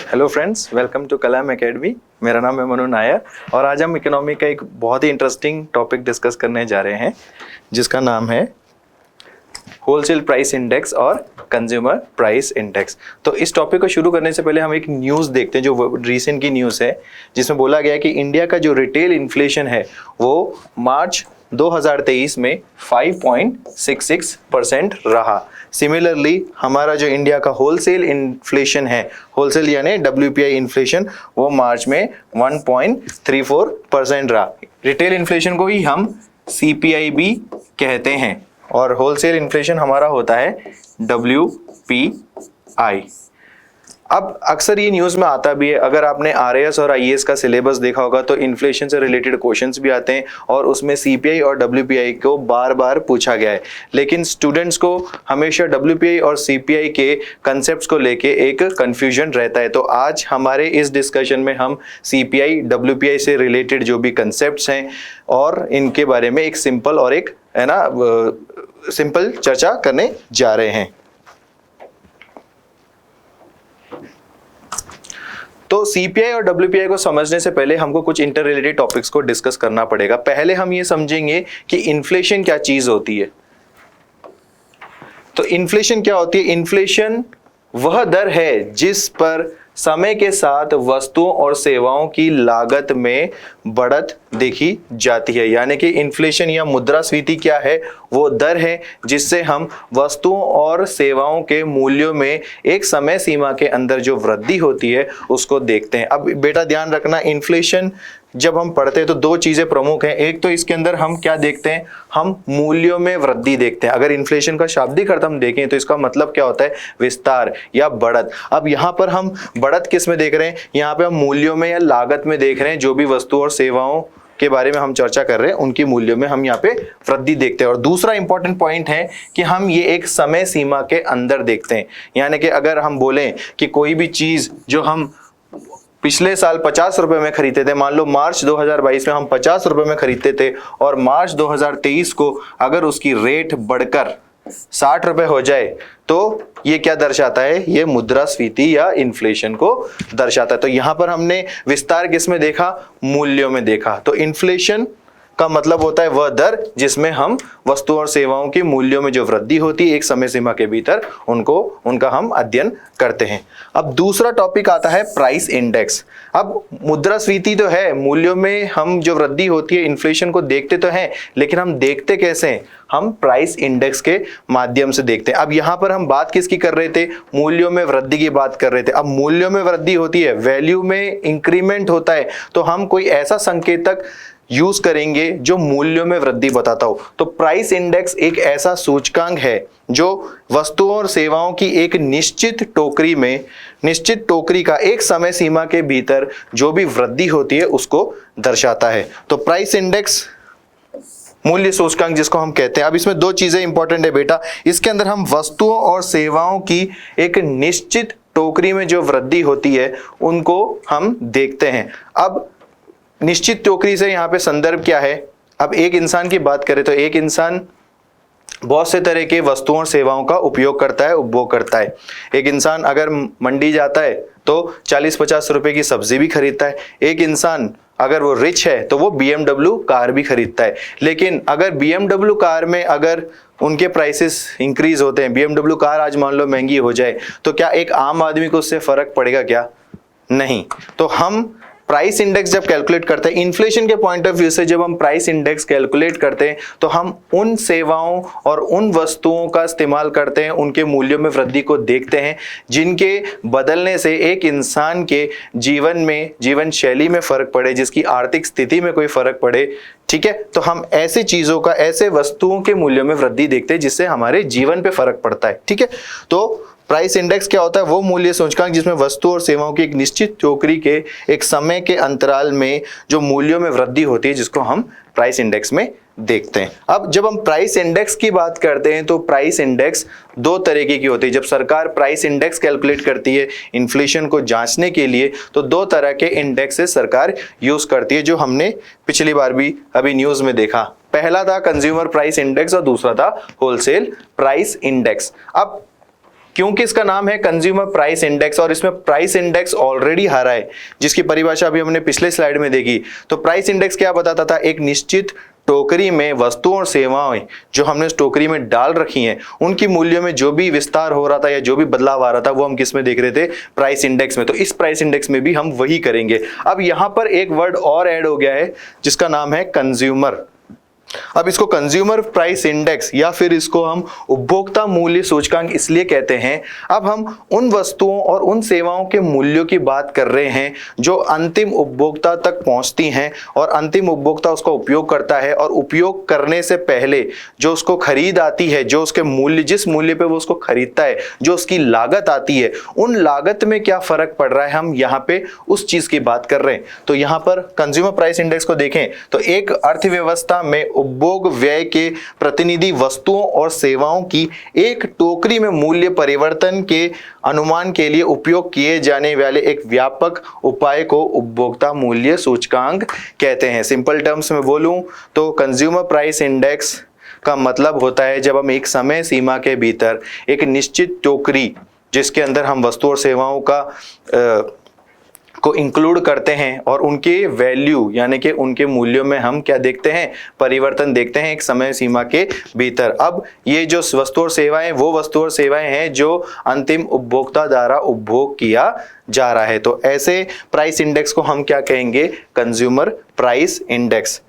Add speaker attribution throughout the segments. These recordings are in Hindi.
Speaker 1: Hello friends, welcome to Kalam academy. मेरा नाम है मनु नायर और आज हम इकोनॉमी का एक बहुत ही इंटरेस्टिंग टॉपिक डिस्कस करने जा रहे हैं जिसका नाम है होलसेल प्राइस इंडेक्स और कंज्यूमर प्राइस इंडेक्स। तो इस टॉपिक को शुरू करने से पहले हम एक न्यूज़ देखते हैं जो रीसेंट की न्यूज़ है, जिसमें बोला गया है कि इंडिया का जो रिटेल इन्फ्लेशन है वो मार्च 2023 में 5.66% रहा। सिमिलरली हमारा जो इंडिया का होलसेल इन्फ्लेशन है, होलसेल यानी WPI इन्फ्लेशन, वो मार्च में 1.34% रहा। रिटेल इन्फ्लेशन को ही हम CPI भी कहते हैं और होलसेल इन्फ्लेशन हमारा होता है WPI। अब अक्सर ये न्यूज़ में आता भी है, अगर आपने RAS और IAS का सिलेबस देखा होगा तो इन्फ्लेशन से रिलेटेड क्वेश्चंस भी आते हैं और उसमें CPI और WPI को बार बार पूछा गया है। लेकिन स्टूडेंट्स को हमेशा WPI और CPI के कंसेप्ट्स को लेके एक कंफ्यूजन रहता है। तो आज हमारे इस डिस्कशन में हम CPI WPI से रिलेटेड जो भी कंसेप्ट्स हैं और इनके बारे में एक सिंपल और एक सिंपल चर्चा करने जा रहे हैं। तो CPI और WPI को समझने से पहले हमको कुछ इंटर रिलेटेड टॉपिक्स को डिस्कस करना पड़ेगा। पहले हम ये समझेंगे कि इन्फ्लेशन क्या चीज होती है। तो इन्फ्लेशन क्या होती है? इन्फ्लेशन वह दर है जिस पर समय के साथ वस्तुओं और सेवाओं की लागत में बढ़त देखी जाती है। यानी कि इन्फ्लेशन या मुद्रास्फीति क्या है? वो दर है जिससे हम वस्तुओं और सेवाओं के मूल्यों में एक समय सीमा के अंदर जो वृद्धि होती है उसको देखते हैं। अब बेटा ध्यान रखना, इन्फ्लेशन जब हम पढ़ते हैं तो दो चीजें प्रमुख हैं। एक तो इसके अंदर हम क्या देखते हैं? हम मूल्यों में वृद्धि देखते हैं। अगर इन्फ्लेशन का शाब्दिक अर्थ हम देखें तो इसका मतलब क्या होता है? विस्तार या बढ़त। अब यहाँ पर हम बढ़त किस में देख रहे हैं? यहाँ पे हम मूल्यों में या लागत में देख रहे हैं। जो भी वस्तु और सेवाओं के बारे में हम चर्चा कर रहे हैं उनकी मूल्यों में हम यहाँ पे वृद्धि देखते हैं। और दूसरा इंपॉर्टेंट पॉइंट है कि हम ये एक समय सीमा के अंदर देखते हैं। यानी कि अगर हम बोलें कि कोई भी चीज जो हम पिछले साल 50 रुपए में खरीदते थे, मान लो मार्च 2022 में हम 50 रुपए में खरीदते थे और मार्च 2023 को अगर उसकी रेट बढ़कर 60 रुपए हो जाए तो ये क्या दर्शाता है? ये मुद्रास्फीति या इन्फ्लेशन को दर्शाता है। तो यहां पर हमने विस्तार किस में देखा? मूल्यों में देखा। तो इन्फ्लेशन का मतलब होता है वह दर जिसमें हम वस्तु और सेवाओं के मूल्यों में जो वृद्धि होती है एक समय सीमा के भीतर उनका हम अध्ययन करते हैं। अब दूसरा टॉपिक आता है प्राइस इंडेक्स। अब मुद्रास्फीति तो है, मूल्यों में हम जो वृद्धि होती है इन्फ्लेशन को देखते तो हैं, लेकिन हम देखते कैसे हैं? हम प्राइस इंडेक्स के माध्यम से देखते हैं। अब यहां पर हम बात किसकी कर रहे थे? मूल्यों में वृद्धि की बात कर रहे थे। अब मूल्यों में वृद्धि होती है, वैल्यू में इंक्रीमेंट होता है, तो हम कोई ऐसा संकेतक यूज करेंगे जो मूल्यों में वृद्धि बताता हो। तो प्राइस इंडेक्स एक ऐसा सूचकांक है जो वस्तुओं और सेवाओं की एक निश्चित टोकरी का एक समय सीमा के भीतर जो भी वृद्धि होती है उसको दर्शाता है। तो प्राइस इंडेक्स मूल्य सूचकांक जिसको हम कहते हैं। अब इसमें दो चीजें इंपॉर्टेंट है बेटा। इसके अंदर हम वस्तुओं और सेवाओं की एक निश्चित टोकरी में जो वृद्धि होती है उनको हम देखते हैं। अब निश्चित टोकरी से यहाँ पे संदर्भ क्या है? अब एक इंसान की बात करें तो एक इंसान बहुत से तरह के वस्तुओं और सेवाओं का उपयोग करता है, उपभोग करता है। एक इंसान अगर मंडी जाता है तो 40-50 रुपए की सब्जी भी खरीदता है। एक इंसान अगर वो रिच है तो वो BMW कार भी खरीदता है। लेकिन अगर BMW कार में अगर उनके प्राइसेस इंक्रीज होते हैं, BMW कार आज मान लो महंगी हो जाए, तो क्या एक आम आदमी को उससे फर्क पड़ेगा क्या? नहीं। तो हम प्राइस इंडेक्स जब कैलकुलेट करते हैं इन्फ्लेशन के पॉइंट ऑफ व्यू से, जब हम प्राइस इंडेक्स कैलकुलेट करते हैं तो हम उन सेवाओं और उन वस्तुओं का इस्तेमाल करते हैं, उनके मूल्यों में वृद्धि को देखते हैं जिनके बदलने से एक इंसान के जीवन शैली में फर्क पड़े, जिसकी आर्थिक स्थिति में कोई फर्क पड़े। ठीक है, तो हम ऐसे चीजों का, ऐसे वस्तुओं के मूल्यों में वृद्धि देखते हैं जिससे हमारे जीवन पे फर्क पड़ता है। ठीक है, तो प्राइस इंडेक्स क्या होता है? वो मूल्य सूचकांक जिसमें वस्तु और सेवाओं की एक निश्चित टोकरी के एक समय के अंतराल में जो मूल्यों में वृद्धि होती है जिसको हम प्राइस इंडेक्स में देखते हैं। अब जब हम प्राइस इंडेक्स की बात करते हैं तो प्राइस इंडेक्स दो तरीके की होती है। जब सरकार प्राइस इंडेक्स कैलकुलेट करती है इन्फ्लेशन को जांचने के लिए तो दो तरह के इंडेक्सेस सरकार यूज करती है, जो हमने पिछली बार भी अभी न्यूज में देखा। पहला था कंज्यूमर प्राइस इंडेक्स और दूसरा था होलसेल प्राइस इंडेक्स। अब क्योंकि इसका नाम है कंज्यूमर प्राइस इंडेक्स और इसमें प्राइस इंडेक्स ऑलरेडी हारा है, जिसकी परिभाषा अभी हमने पिछले स्लाइड में देखी। तो प्राइस इंडेक्स क्या बताता था, एक निश्चित टोकरी में वस्तुओं और सेवाएं जो हमने उस टोकरी में डाल रखी हैं, उनकी मूल्यों में जो भी विस्तार हो रहा था या जो भी बदलाव आ रहा था, वो हम किस में देख रहे थे, प्राइस इंडेक्स में। तो इस प्राइस इंडेक्स में भी हम वही करेंगे। अब यहां पर एक वर्ड और ऐड हो गया है जिसका नाम है कंज्यूमर। अब इसको कंज्यूमर प्राइस इंडेक्स या फिर इसको हम उपभोक्ता मूल्य सूचकांक इसलिए कहते हैं। अब हम उन वस्तुओं और उन सेवाओं के मूल्यों की बात कर रहे हैं जो अंतिम उपभोक्ता तक पहुंचती हैं और अंतिम उपभोक्ता उसका उपयोग करता है, और उपयोग करने से पहले जो उसको खरीद आती है, जो उसके मूल्य, जिस मूल्य पे वो उसको खरीदता है, जो उसकी लागत आती है, उन लागत में क्या फर्क पड़ रहा है, हम यहाँ पे उस चीज की बात कर रहे हैं। तो यहाँ पर कंज्यूमर प्राइस इंडेक्स को देखें तो एक अर्थव्यवस्था में उपभोग व्यय के प्रतिनिधि वस्तुओं और सेवाओं की एक टोकरी में मूल्य परिवर्तन के अनुमान के लिए उपयोग किए जाने वाले एक व्यापक उपाय को उपभोक्ता मूल्य सूचकांक कहते हैं। सिंपल टर्म्स में बोलूं तो कंज्यूमर प्राइस इंडेक्स का मतलब होता है जब हम एक समय सीमा के भीतर एक निश्चित टोकरी जिसके अंदर हम वस्तु और सेवाओं को इंक्लूड करते हैं और उनके वैल्यू यानी कि उनके मूल्यों में हम क्या देखते हैं, परिवर्तन देखते हैं एक समय सीमा के भीतर। अब ये जो वस्तु और सेवाएं, वो वस्तु और सेवाएं हैं जो अंतिम उपभोक्ता द्वारा उपभोग किया जा रहा है। तो ऐसे प्राइस इंडेक्स को हम क्या कहेंगे, कंज्यूमर प्राइस इंडेक्स।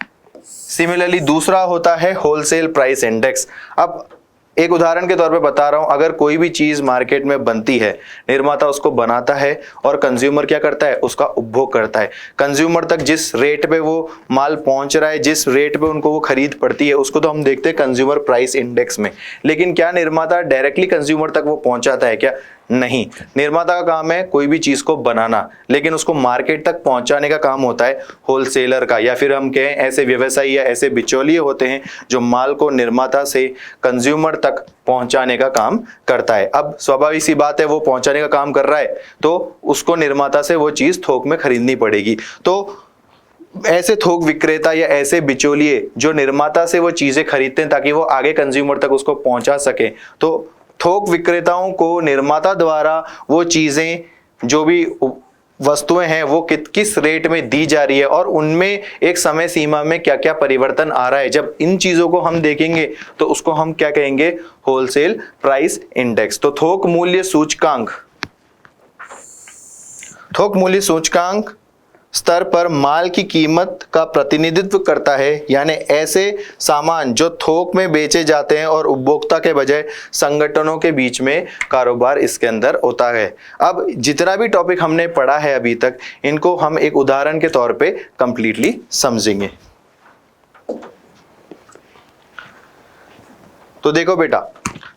Speaker 1: सिमिलरली दूसरा होता है होलसेल प्राइस इंडेक्स। अब एक उदाहरण के तौर पे बता रहा हूं, अगर कोई भी चीज मार्केट में बनती है, निर्माता उसको बनाता है और कंज्यूमर क्या करता है, उसका उपभोग करता है। कंज्यूमर तक जिस रेट पे वो माल पहुंच रहा है, जिस रेट पे उनको वो खरीद पड़ती है, उसको तो हम देखते हैं कंज्यूमर प्राइस इंडेक्स में। लेकिन क्या निर्माता डायरेक्टली कंज्यूमर तक वो पहुंचाता है क्या? नहीं। निर्माता का काम है कोई भी चीज को बनाना, लेकिन उसको मार्केट तक पहुंचाने का काम होता है होलसेलर का, या फिर हम कहें ऐसे व्यवसायी या ऐसे बिचौलिए होते हैं जो माल को निर्माता से कंज्यूमर तक पहुंचाने का काम करता है। अब स्वाभाविक सी बात है, वो पहुंचाने का काम कर रहा है तो उसको निर्माता से वो चीज थोक में खरीदनी पड़ेगी। तो ऐसे थोक विक्रेता या ऐसे बिचौलिए जो निर्माता से वो चीजें खरीदते हैं ताकि वो आगे कंज्यूमर तक उसको पहुंचा सके, तो थोक विक्रेताओं को निर्माता द्वारा वो चीजें, जो भी वस्तुएं हैं, वो किस रेट में दी जा रही है और उनमें एक समय सीमा में क्या क्या परिवर्तन आ रहा है। जब इन चीजों को हम देखेंगे तो उसको हम क्या कहेंगे, होलसेल प्राइस इंडेक्स। तो थोक मूल्य सूचकांक स्तर पर माल की कीमत का प्रतिनिधित्व करता है, यानी ऐसे सामान जो थोक में बेचे जाते हैं और उपभोक्ता के बजाय संगठनों के बीच में कारोबार इसके अंदर होता है। अब जितना भी टॉपिक हमने पढ़ा है अभी तक, इनको हम एक उदाहरण के तौर पे कंप्लीटली समझेंगे। तो देखो बेटा,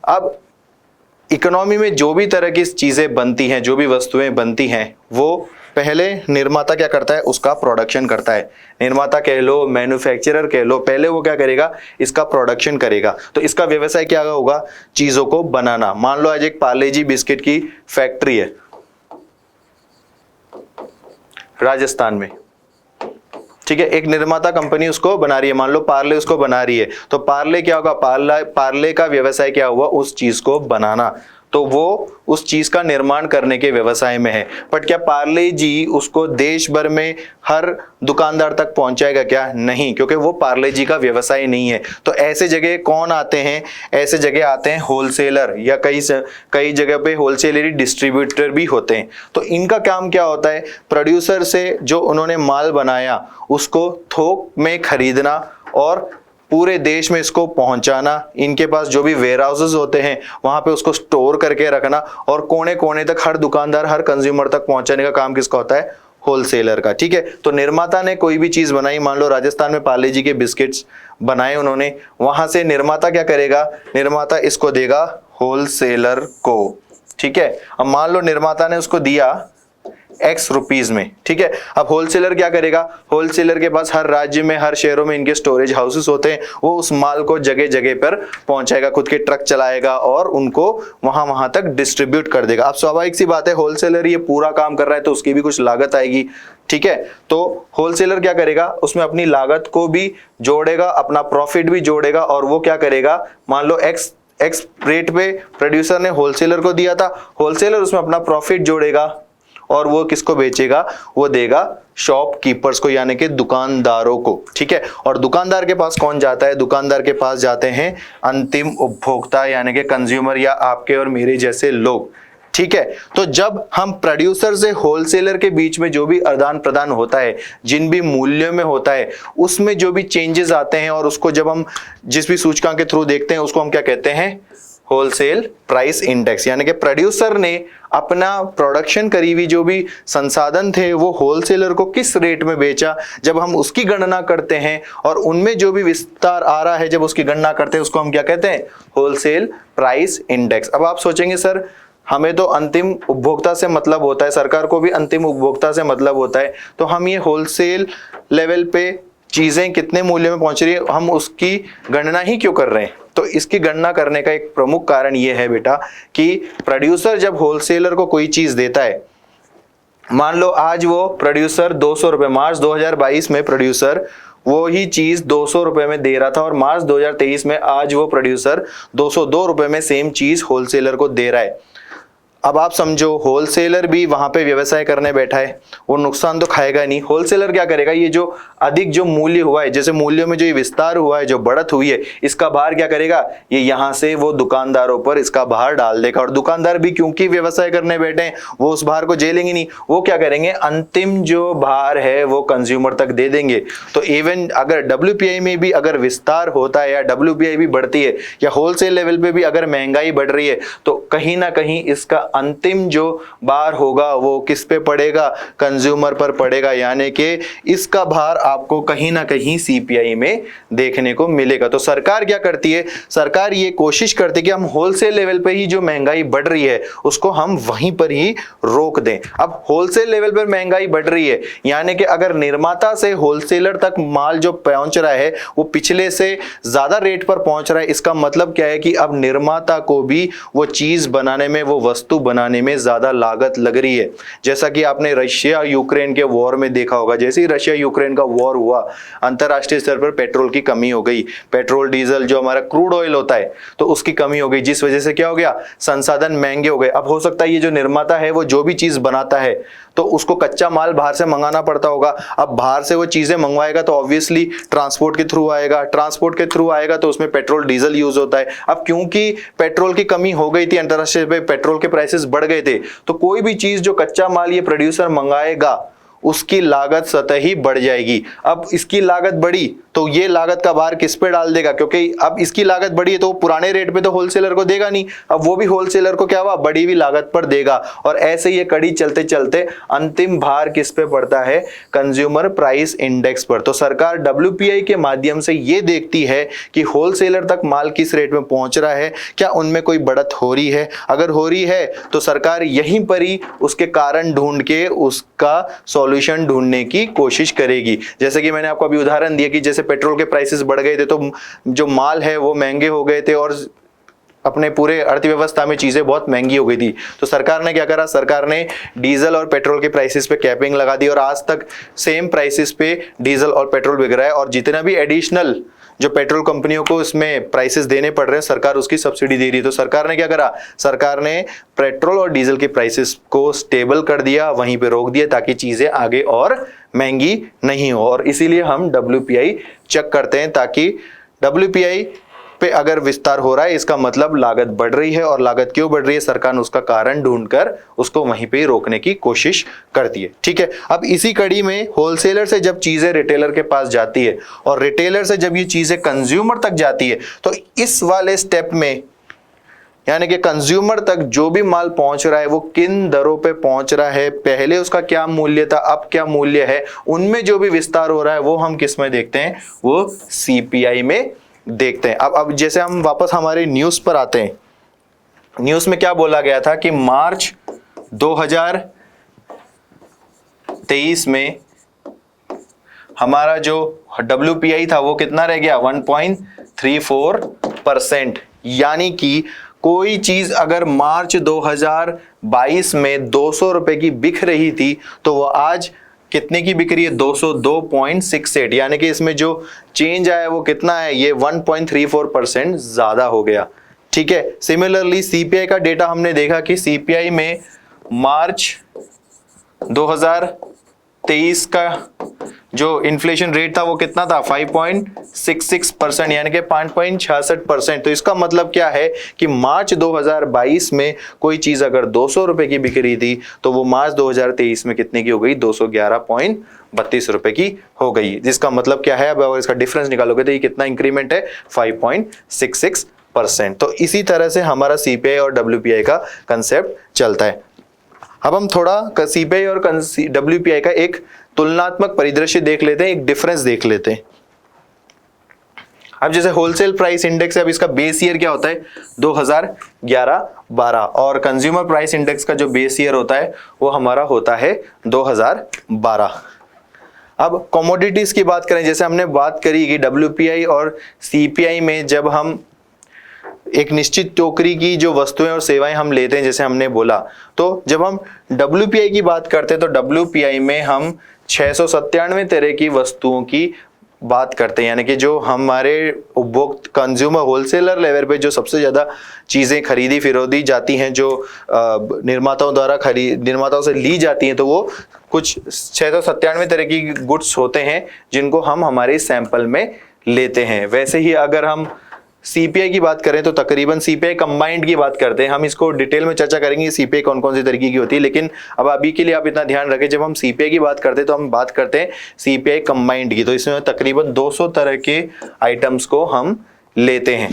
Speaker 1: अब इकोनॉमी में जो भी तरह की चीजें बनती हैं, जो भी वस्तुएं बनती हैं, वो पहले निर्माता क्या करता है, उसका प्रोडक्शन करता है। निर्माता कह लो, मैन्युफैक्चरर कह लो, पहले वो क्या करेगा, इसका प्रोडक्शन करेगा। तो इसका व्यवसाय क्या होगा, चीजों को बनाना। मान लो आज एक पार्ले जी बिस्किट की फैक्ट्री है राजस्थान में, ठीक है, एक निर्माता कंपनी उसको बना रही है, मान लो पार्ले उसको बना रही है। तो पार्ले क्या होगा, पार्ले का व्यवसाय क्या हुआ, उस चीज को बनाना। तो वो उस चीज का निर्माण करने के व्यवसाय में है। बट क्या पार्ले जी उसको देश भर में हर दुकानदार तक पहुंचाएगा क्या? नहीं, क्योंकि वो पार्ले जी का व्यवसाय नहीं है। तो ऐसे जगह कौन आते हैं, ऐसे जगह आते हैं होलसेलर, या कई जगह पे होलसेलर डिस्ट्रीब्यूटर भी होते हैं। तो इनका काम क्या होता है, प्रोड्यूसर से जो उन्होंने माल बनाया उसको थोक में खरीदना और पूरे देश में इसको पहुंचाना। इनके पास जो भी वेयर हाउसेस होते हैं वहां पे उसको स्टोर करके रखना और कोने कोने तक हर दुकानदार, हर कंज्यूमर तक पहुंचाने का काम किसका होता है, होलसेलर का। ठीक है, तो निर्माता ने कोई भी चीज बनाई, मान लो राजस्थान में पार्ले जी के बिस्किट्स बनाए उन्होंने, वहां से निर्माता क्या करेगा, निर्माता इसको देगा होलसेलर को। ठीक है, अब मान लो निर्माता ने उसको दिया X रुपीज में। ठीक है, अब होलसेलर क्या करेगा, होलसेलर के पास हर राज्य में, हर शहरों में इनके स्टोरेज हाउसेस होते हैं, वो उस माल को जगह जगह पर पहुंचाएगा, खुद के ट्रक चलाएगा और उनको वहां तक डिस्ट्रीब्यूट कर देगा। अब स्वाभाविक सी बात है, होलसेलर ये पूरा काम कर रहा है तो उसकी भी कुछ लागत आएगी। ठीक है, तो होलसेलर क्या करेगा, उसमें अपनी लागत को भी जोड़ेगा, अपना प्रॉफिट भी जोड़ेगा और वो क्या करेगा, मान लो एक्स रेट पे प्रोड्यूसर ने होलसेलर को दिया था, होलसेलर उसमें अपना प्रॉफिट जोड़ेगा और वो किसको बेचेगा, वो देगा शॉपकीपर्स को यानी कि दुकानदारों को। ठीक है, और दुकानदार के पास कौन जाता है, दुकानदार के पास जाते हैं अंतिम उपभोक्ता यानी कि कंज्यूमर या आपके और मेरे जैसे लोग। ठीक है, तो जब हम प्रोड्यूसर से होलसेलर के बीच में जो भी आदान प्रदान होता है, जिन भी मूल्यों में होता है, उसमें जो भी चेंजेस आते हैं और उसको जब हम जिस भी सूचकांक के थ्रू देखते हैं उसको हम क्या कहते हैं, होलसेल प्राइस इंडेक्स। यानी कि प्रोड्यूसर ने अपना प्रोडक्शन करी हुई जो भी संसाधन थे वो होलसेलर को किस रेट में बेचा, जब हम उसकी गणना करते हैं और उनमें जो भी विस्तार आ रहा है जब उसकी गणना करते हैं उसको हम क्या कहते हैं, होलसेल प्राइस इंडेक्स। अब आप सोचेंगे सर हमें तो अंतिम उपभोक्ता से मतलब होता है, सरकार को भी अंतिम उपभोक्ता से मतलब होता है, तो हम ये होलसेल लेवल पे चीजें कितने मूल्य में पहुंच रही है हम उसकी गणना ही क्यों कर रहे हैं। तो इसकी गणना करने का एक प्रमुख कारण ये है बेटा कि प्रोड्यूसर जब होलसेलर को कोई चीज देता है, मान लो आज वो प्रोड्यूसर 200 रुपए, मार्च 2022 में प्रोड्यूसर वो ही चीज 200 रुपए में दे रहा था और मार्च 2023 में आज वो प्रोड्यूसर 202 रुपए में सेम चीज होलसेलर को दे रहा है। अब आप समझो होलसेलर भी वहां पे व्यवसाय करने बैठा है, वो नुकसान तो खाएगा नहीं। होलसेलर क्या करेगा, ये जो अधिक जो मूल्य हुआ है, जैसे मूल्यों में जो ये विस्तार हुआ है, जो बढ़त हुई है, इसका भार क्या करेगा, ये यहां से वो दुकानदारों पर इसका भार डाल देगा। और दुकानदार भी क्योंकि व्यवसाय करने बैठे हैं वो उस भार को झेलेंगे नहीं, वो क्या करेंगे, अंतिम जो भार है वो कंज्यूमर तक दे देंगे। तो इवन अगर WPI में भी अगर विस्तार होता है या WPI भी बढ़ती है या होलसेल लेवल पे भी अगर महंगाई बढ़ रही है, तो कहीं ना कहीं इसका अंतिम जो भार होगा वो किस पे पड़ेगा, कंज्यूमर पर पड़ेगा। यानी कि इसका भार आपको कहीं ना कहीं CPI में देखने को मिलेगा। तो सरकार क्या करती है, सरकार ये कोशिश करती है कि हम होलसेल लेवल पे ही जो महंगाई बढ़ रही है उसको हम वहीं पर ही रोक दें। अब होलसेल लेवल पर महंगाई बढ़ रही है यानी कि अगर निर्माता से होलसेलर तक माल जो पहुंच रहा है वो पिछले से ज्यादा रेट पर पहुंच रहा है, इसका मतलब क्या है कि अब निर्माता को भी वो चीज बनाने में, वो वस्तु बनाने में ज्यादा लागत लग रही है। जैसा कि आपने रशिया यूक्रेन के वॉर में देखा होगा, जैसे ही रशिया यूक्रेन का वॉर हुआ अंतरराष्ट्रीय स्तर पर पेट्रोल की कमी हो गई, पेट्रोल डीजल जो हमारा क्रूड ऑयल होता है तो उसकी कमी हो गई, जिस वजह से क्या हो गया, संसाधन महंगे हो गए। अब हो सकता है ये जो निर्माता है वो जो भी चीज बनाता है तो उसको कच्चा माल बाहर से मंगाना पड़ता होगा। अब बाहर से वो चीजें मंगवाएगा तो ऑब्वियसली ट्रांसपोर्ट के थ्रू आएगा, ट्रांसपोर्ट के थ्रू आएगा तो उसमें पेट्रोल डीजल यूज होता है। अब क्योंकि पेट्रोल की कमी हो गई थी, अंतरराष्ट्रीय पे पेट्रोल के प्राइसेस बढ़ गए थे, तो कोई भी चीज जो कच्चा माल ये प्रोड्यूसर मंगाएगा उसकी लागत स्वतः ही बढ़ जाएगी। अब इसकी लागत बढ़ी तो ये लागत का भार किस पे डाल देगा, क्योंकि अब इसकी लागत बढ़ी है तो पुराने रेट पे तो होलसेलर को देगा नहीं, अब वो भी होलसेलर को क्या हुआ, बढ़ी हुई लागत पर देगा। और ऐसे ये कड़ी चलते चलते अंतिम भार किस पे पड़ता है, कंज्यूमर प्राइस इंडेक्स पर। तो सरकार WPI के माध्यम से ये देखती है कि होलसेलर तक माल किस रेट में पहुंच रहा है, क्या उनमें कोई बढ़त हो रही है, अगर हो रही है तो सरकार यहीं पर ही उसके कारण ढूंढ के उसका सॉल्यूशन ढूंढने की कोशिश करेगी। जैसे कि मैंने आपको अभी उदाहरण दिया कि जैसे पेट्रोल के प्राइसेस बढ़ गए थे तो जो माल है वो महंगे हो गए थे और अपने पूरे अर्थव्यवस्था में चीजें बहुत महंगी हो गई थी। तो सरकार ने क्या करा, सरकार ने डीजल और पेट्रोल के प्राइसेस पे कैपिंग लगा दी और आज तक सेम प्राइसेस पे डीजल और पेट्रोल बिक रहा है। और जितना भी एडिशनल जो पेट्रोल कंपनियों को इसमें प्राइसेस देने पड़ रहे हैं सरकार उसकी सब्सिडी दे रही है। तो सरकार ने क्या करा, सरकार ने पेट्रोल और डीजल के प्राइसेस को स्टेबल कर दिया, वहीं पे रोक दिया ताकि चीजें आगे और महंगी नहीं हो। और इसीलिए हम WPI चेक करते हैं ताकि WPI पे अगर विस्तार हो रहा है इसका मतलब लागत बढ़ रही है, और लागत क्यों बढ़ रही है, सरकार उसका कारण ढूंढकर उसको वहीं पे रोकने की कोशिश करती है। ठीक है, अब इसी कड़ी में होलसेलर से जब चीजें रिटेलर के पास जाती है और रिटेलर से जब ये चीजें कंज्यूमर तक जाती है तो इस वाले स्टेप में यानी कि कंज्यूमर तक जो भी माल पहुंच रहा है वो किन दरों पे पहुंच रहा है, पहले उसका क्या मूल्य था अब क्या मूल्य है, उनमें जो भी विस्तार हो रहा है वो हम किस में देखते हैं, वो CPI में देखते हैं। अब जैसे हम वापस हमारे न्यूज़ पर आते हैं, न्यूज़ में क्या बोला गया था कि मार्च 2023 में हमारा जो WPI था वो कितना रह गया, 1.34%। यानी कि कोई चीज अगर मार्च 2022 में 200 रुपए की बिक रही थी तो वो आज कितने की बिक रही है, 202.68। यानी कि इसमें जो चेंज आया वो कितना है, ये 1.34% ज्यादा हो गया। ठीक है। सिमिलरली सीपीआई का डेटा हमने देखा कि सीपीआई में मार्च 2023 का जो इन्फ्लेशन रेट था वो कितना था 5.66%, यानी कि 5.66%। तो इसका मतलब क्या है कि मार्च 2022 में कोई चीज अगर 200 रुपए की बिक रही थी तो वो मार्च 2023 में कितने की हो गई, 211.32 रुपए की हो गई। जिसका मतलब क्या है, अब अगर इसका डिफरेंस निकालोगे तो ये कितना इंक्रीमेंट है, 5.66%। तो इसी तरह से हमारा सीपीआई और डब्ल्यूपीआई का कंसेप्ट चलता है। अब हम थोड़ा सीपीआई और डब्ल्यूपीआई का एक तुलनात्मक परिदृश्य देख लेते हैं, एक डिफरेंस देख लेते हैं। अब जैसे होलसेल प्राइस इंडेक्स है, अब इसका बेस ईयर क्या होता है 2011-12, और कंज्यूमर प्राइस इंडेक्स का जो बेस ईयर होता है वो हमारा होता है 2012। अब कमोडिटीज की बात करें, जैसे हमने बात करी कि डब्ल्यूपीआई और सीपीआई में जब हम एक निश्चित टोकरी की जो वस्तुएं और सेवाएं हम लेते हैं, जैसे हमने बोला, तो जब हम डब्ल्यूपीआई की बात करते हैं तो डब्ल्यूपीआई में हम 697 तरह की वस्तुओं की बात करते हैं, यानी कि जो हमारे उपभोक्ता कंज्यूमर होलसेलर लेवल पे जो सबसे ज्यादा चीजें खरीदी फिरोदी जाती हैं, जो निर्माताओं से ली जाती हैं, तो वो कुछ 697 तरह की गुड्स होते हैं जिनको हम हमारे सैंपल में लेते हैं। वैसे ही अगर हम सीपीआई की बात करें तो तकरीबन सीपीआई कंबाइंड की बात करते हैं। हम इसको डिटेल में चर्चा करेंगे सीपीआई कौन कौन सी तरीके की होती है, लेकिन अब अभी के लिए आप इतना ध्यान रखें, जब हम सीपीआई की बात करते हैं तो हम बात करते हैं सीपीआई कंबाइंड की। तो इसमें तकरीबन 200 तरह के आइटम्स को हम लेते हैं।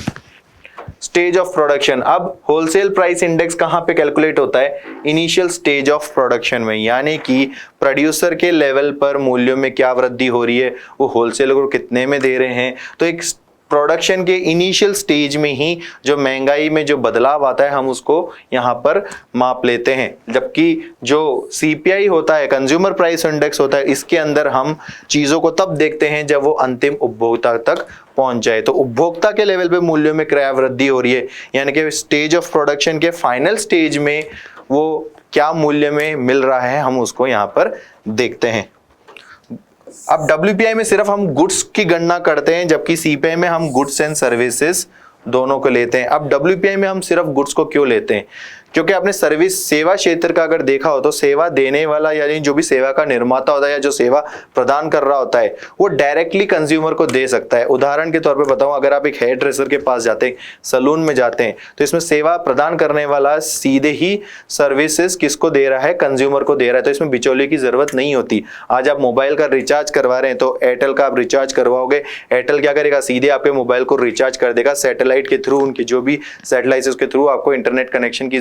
Speaker 1: स्टेज ऑफ प्रोडक्शन, अब होलसेल प्राइस इंडेक्स कहां पे कैलकुलेट होता है, इनिशियल स्टेज ऑफ प्रोडक्शन में, यानी कि प्रोड्यूसर के लेवल पर मूल्यों में क्या वृद्धि हो रही है, वो होलसेलर को कितने में दे रहे हैं। तो एक प्रोडक्शन के इनिशियल स्टेज में ही जो महंगाई में जो बदलाव आता है हम उसको यहाँ पर माप लेते हैं। जबकि जो सीपीआई होता है, कंज्यूमर प्राइस इंडेक्स होता है, इसके अंदर हम चीजों को तब देखते हैं जब वो अंतिम उपभोक्ता तक पहुंच जाए। तो उपभोक्ता के लेवल पे मूल्यों में क्रय वृद्धि हो रही है, यानी कि स्टेज ऑफ प्रोडक्शन के फाइनल स्टेज में वो क्या मूल्य में मिल रहा है, हम उसको यहाँ पर देखते हैं। अब डब्ल्यूपीआई में सिर्फ हम गुड्स की गणना करते हैं, जबकि सीपीआई में हम गुड्स एंड सर्विसेज दोनों को लेते हैं। अब डब्ल्यूपीआई में हम सिर्फ गुड्स को क्यों लेते हैं, क्योंकि आपने सर्विस सेवा क्षेत्र का अगर देखा हो तो सेवा देने वाला यानी जो भी सेवा का निर्माता होता है या जो सेवा प्रदान कर रहा होता है वो डायरेक्टली कंज्यूमर को दे सकता है। उदाहरण के तौर पे बताऊं, अगर आप एक हेयर ड्रेसर के पास जाते हैं, सलून में जाते हैं, तो इसमें सेवा प्रदान करने वाला सीधे ही सर्विसेज किसको दे रहा है, कंज्यूमर को दे रहा है। तो इसमें बिचौलिए की जरूरत नहीं होती। आज आप मोबाइल का रिचार्ज करवा रहे हैं तो एयरटेल का आप रिचार्ज करवाओगे, एयरटेल क्या करेगा, सीधे आपके मोबाइल को रिचार्ज कर देगा, सैटेलाइट के थ्रू, उनकी जो भी सैटेलाइट के थ्रू आपको इंटरनेट कनेक्शन की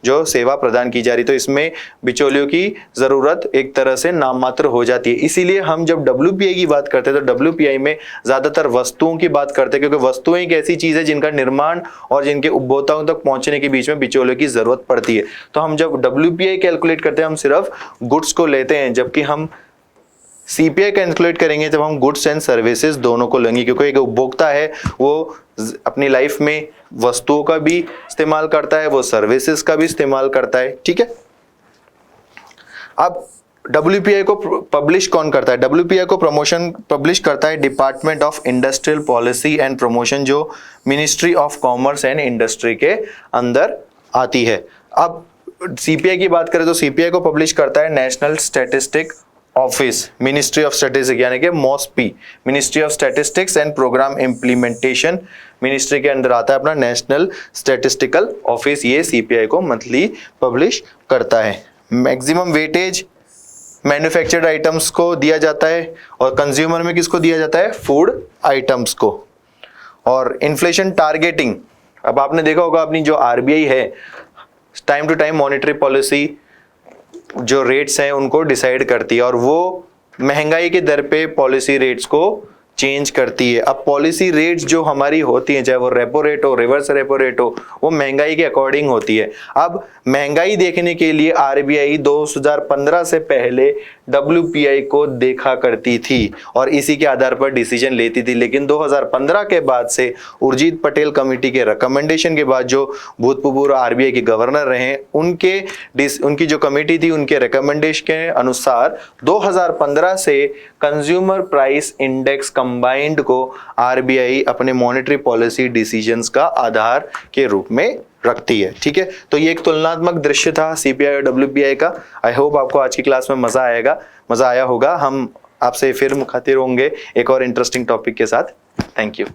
Speaker 1: जो सेवा प्रदान की जा रही। तो इसमें बिचौलियों की जरूरत एक तरह से नाम मात्र हो जाती है। इसीलिए हम जब डब्ल्यूपीआई की बात करते हैं तो डब्ल्यूपीआई में ज्यादातर वस्तुओं की बात करते हैं, क्योंकि वस्तुएं एक ऐसी चीज है जिनका निर्माण और जिनके उपभोक्ताओं तक पहुंचने के बीच में बिचौलियों की जरूरत पड़ती है। तो हम जब डब्ल्यूपीआई कैलकुलेट करते हैं हम सिर्फ गुड्स को लेते हैं, जबकि हम सीपीआई कैलकुलेट करेंगे जब हम गुड्स एंड सर्विसेज दोनों को लेंगे, क्योंकि एक उपभोक्ता है वो अपनी लाइफ में वस्तुओं का भी इस्तेमाल करता है, वो सर्विसेज का भी इस्तेमाल करता है। ठीक है। अब डब्ल्यूपीआई को पब्लिश कौन करता है, डब्ल्यूपीआई को प्रमोशन पब्लिश करता है department of industrial policy and promotion, जो ministry of commerce and industry के अंदर आती है। अब सीपीआई की बात करें तो सीपीआई को पब्लिश करता है national statistic office, ministry of statistics, यानी कि MoSPI, ministry of statistics and programme implementation ministry के अंदर आता है अपना नेशनल स्टैटिस्टिकल ऑफिस। ये सीपीआई को मंथली पब्लिश करता है। मैक्सिमम वेटेज मैन्युफैक्चर्ड आइटम्स को दिया जाता है और कंज्यूमर में किसको दिया जाता है, फूड आइटम्स को। और इन्फ्लेशन टारगेटिंग, अब आपने देखा होगा अपनी जो आरबीआई है time to time monetary policy जो रेट्स हैं उनको डिसाइड करती है और वो महंगाई के दर पे पॉलिसी रेट्स को चेंज करती है। अब पॉलिसी रेट्स जो हमारी होती हैं, चाहे वो रेपो रेट हो, रिवर्स रेपो रेट हो, वो महंगाई के अकॉर्डिंग होती है। अब महंगाई देखने के लिए आरबीआई 2015 से पहले डब्ल्यूपीआई को देखा करती थी और इसी के आधार पर डिसीजन लेती थी। लेकिन 2015 के बाद से उर्जित पटेल कमेटी के रिकमेंडेशन के बाद जो भूतपूर्व आरबीआई के गवर्नर रहे उनकी जो कमेटी थी उनके रिकमेंडेशन के अनुसार 2015 से कंज्यूमर प्राइस इंडेक्स कंबाइंड को आरबीआई अपने मॉनेटरी पॉलिसी डिसीजंस का आधार के रूप में रखती है। ठीक है, तो ये एक तुलनात्मक दृश्य था सीपीआई और डब्ल्यूपीआई का। आई होप आपको आज की क्लास में मजा आया होगा। हम आपसे फिर मुखातिब होंगे एक और इंटरेस्टिंग टॉपिक के साथ। Thank you.